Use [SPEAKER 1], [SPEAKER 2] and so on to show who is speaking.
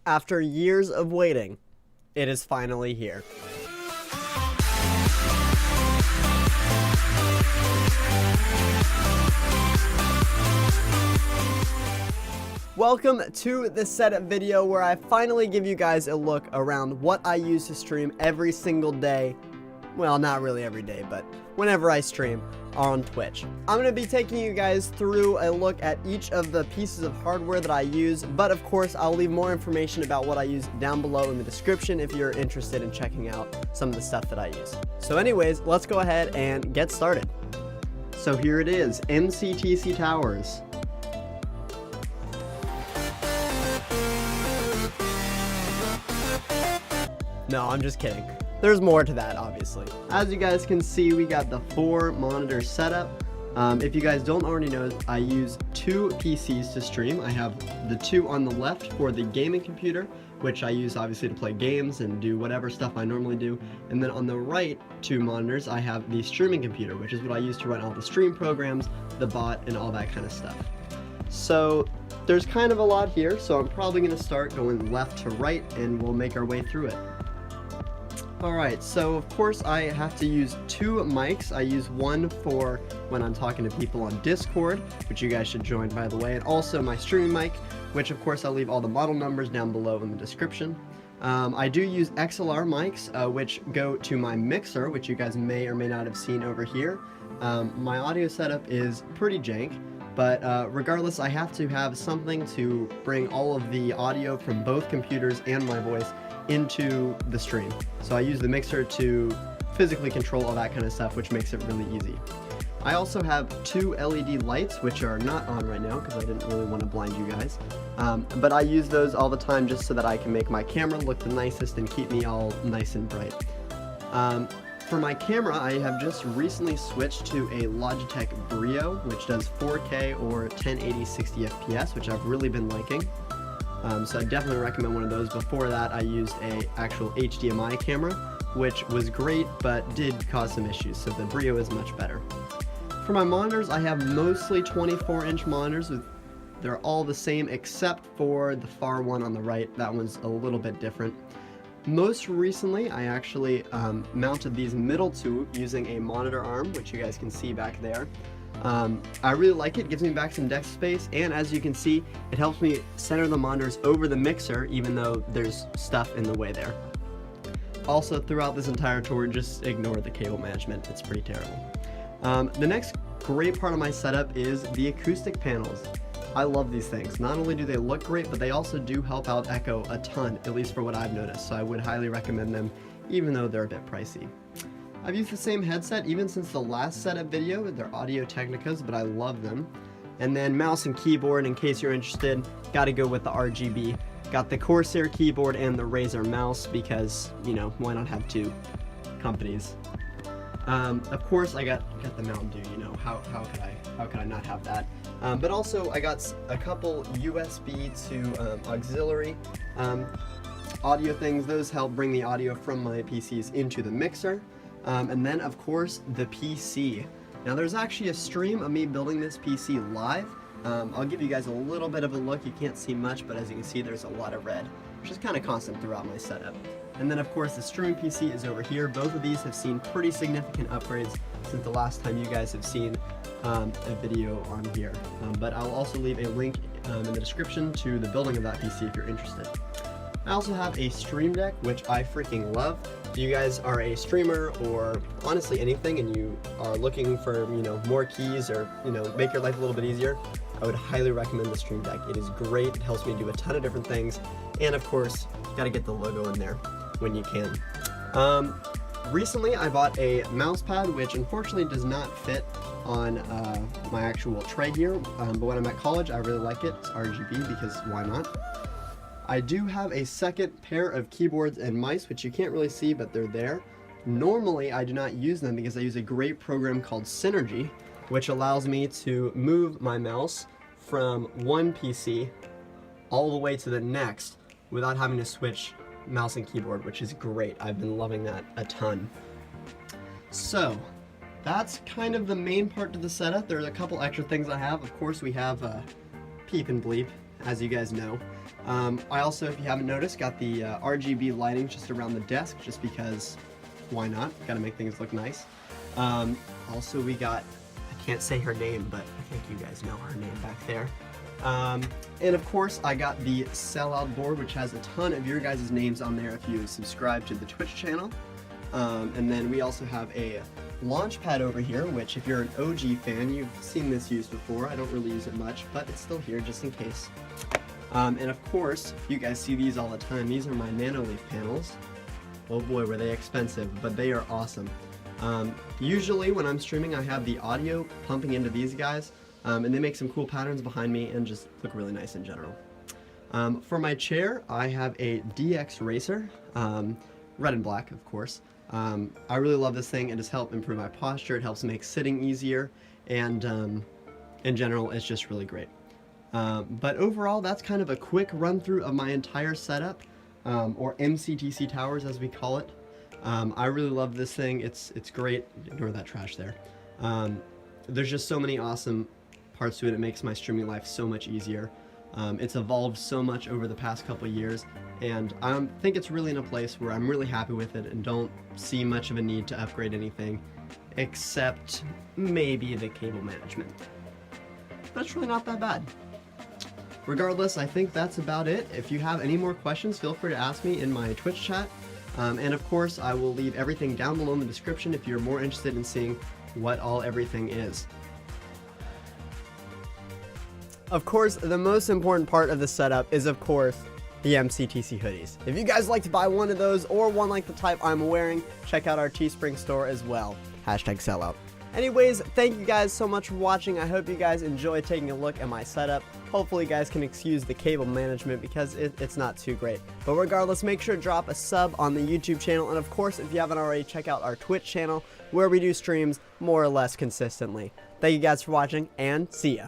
[SPEAKER 1] After years of waiting, it is finally here. Welcome to the setup video where I finally give you guys a look around what I use to stream every single day. Well, not really every day, but whenever I stream on Twitch. I'm going to be taking you guys through a look at each of the pieces of hardware that I use, but of course I'll leave more information about what I use down below in the description if you're interested in checking out some of the stuff that I use. So anyways, let's go ahead and get started. So here it is, MCTC towers. No, I'm just kidding. There's more to that, obviously. As you guys can see, we got the 4 monitor setup. If you guys don't already know, I use 2 PCs to stream. I have the 2 on the left for the gaming computer, which I use obviously to play games and do whatever stuff I normally do. And then on the right 2 monitors, I have the streaming computer, which is what I use to run all the stream programs, the bot, and all that kind of stuff. So there's kind of a lot here, so I'm probably going to start going left to right, and we'll make our way through it. Alright, so of course I have to use 2 mics. I use one for when I'm talking to people on Discord, which you guys should join by the way, and also my streaming mic, which of course I'll leave all the model numbers down below in the description. I do use XLR mics, which go to my mixer, which you guys may or may not have seen over here. My audio setup is pretty jank, but regardless, I have to have something to bring all of the audio from both computers and my voice into the stream. So I use the mixer to physically control all that kind of stuff, which makes it really easy. I also have 2 LED lights, which are not on right now because I didn't really want to blind you guys. But I use those all the time just so that I can make my camera look the nicest and keep me all nice and bright. For my camera, I have just recently switched to a Logitech BRiO, which does 4K or 1080 60 FPS, which I've really been liking. So I definitely recommend one of those. Before that, I used a actual HDMI camera, which was great, but did cause some issues, so the BRiO is much better. For my monitors, I have mostly 24-inch monitors. They're all the same except for the far one on the right. That one's a little bit different. Most recently, I actually mounted these middle 2 using a monitor arm, which you guys can see back there. I really like it. Gives me back some desk space, and as you can see, it helps me center the monitors over the mixer even though there's stuff in the way there. Also, throughout this entire tour, just ignore the cable management. It's pretty terrible. The next great part of my setup is the acoustic panels. I love these things. Not only do they look great, but they also do help out echo a ton, at least for what I've noticed, so I would highly recommend them even though they're a bit pricey. I've used the same headset even since the last setup video. They're Audio Technicas, but I love them. And then mouse and keyboard, in case you're interested, gotta go with the RGB. Got the Corsair keyboard and the Razer mouse because, you know, why not have 2 companies? Of course I got the Mountain Dew, you know, how could I not have that? But also I got a couple USB to auxiliary audio things. Those help bring the audio from my PCs into the mixer. And then, of course, the PC. Now, there's actually a stream of me building this PC live. I'll give you guys a little bit of a look. You can't see much, but as you can see, there's a lot of red, which is kind of constant throughout my setup. And then, of course, the streaming PC is over here. Both of these have seen pretty significant upgrades since the last time you guys have seen a video on here. But I'll also leave a link in the description to the building of that PC if you're interested. I also have a Stream Deck, which I freaking love. If you guys are a streamer or honestly anything and you are looking for, you know, more keys or, you know, make your life a little bit easier, I would highly recommend the Stream Deck. It is great. It helps me do a ton of different things. And of course, gotta get the logo in there when you can. Recently, I bought a mouse pad, which unfortunately does not fit on my actual tray here. But when I'm at college, I really like it. It's RGB because why not? I do have a second pair of keyboards and mice, which you can't really see, but they're there. Normally, I do not use them because I use a great program called Synergy, which allows me to move my mouse from one PC all the way to the next without having to switch mouse and keyboard, which is great. I've been loving that a ton. So, that's kind of the main part to the setup. There's a couple extra things I have. Of course, we have Peep and Bleep, as you guys know. I also, if you haven't noticed, got the RGB lighting just around the desk, just because, why not? Gotta make things look nice. Also, we got, I can't say her name, but I think you guys know her name back there. And of course, I got the sellout board, which has a ton of your guys' names on there if you subscribe to the Twitch channel. And then we also have a launch pad over here, which if you're an OG fan, you've seen this used before. I don't really use it much, but it's still here just in case. And of course, you guys see these all the time. These are my Nanoleaf panels. Oh boy, were they expensive, but they are awesome. Usually when I'm streaming, I have the audio pumping into these guys, and they make some cool patterns behind me and just look really nice in general. For my chair, I have a DX Racer, red and black, of course. I really love this thing. It has helped improve my posture. It helps make sitting easier, and in general, it's just really great. But overall, that's kind of a quick run through of my entire setup, or MCTC towers as we call it. I really love this thing. It's great. Ignore that trash there. There's just so many awesome parts to it. It makes my streaming life so much easier. It's evolved so much over the past couple of years, and I think it's really in a place where I'm really happy with it and don't see much of a need to upgrade anything, except maybe the cable management. But it's really not that bad. Regardless, I think that's about it. If you have any more questions, feel free to ask me in my Twitch chat. And of course, I will leave everything down below in the description if you're more interested in seeing what all everything is. Of course, the most important part of the setup is, of course, the MCTC hoodies. If you guys like to buy one of those or one like the type I'm wearing, check out our Teespring store as well. #sellout. Anyways, thank you guys so much for watching. I hope you guys enjoyed taking a look at my setup. Hopefully you guys can excuse the cable management because it's not too great. But regardless, make sure to drop a sub on the YouTube channel. And of course, if you haven't already, check out our Twitch channel where we do streams more or less consistently. Thank you guys for watching, and see ya.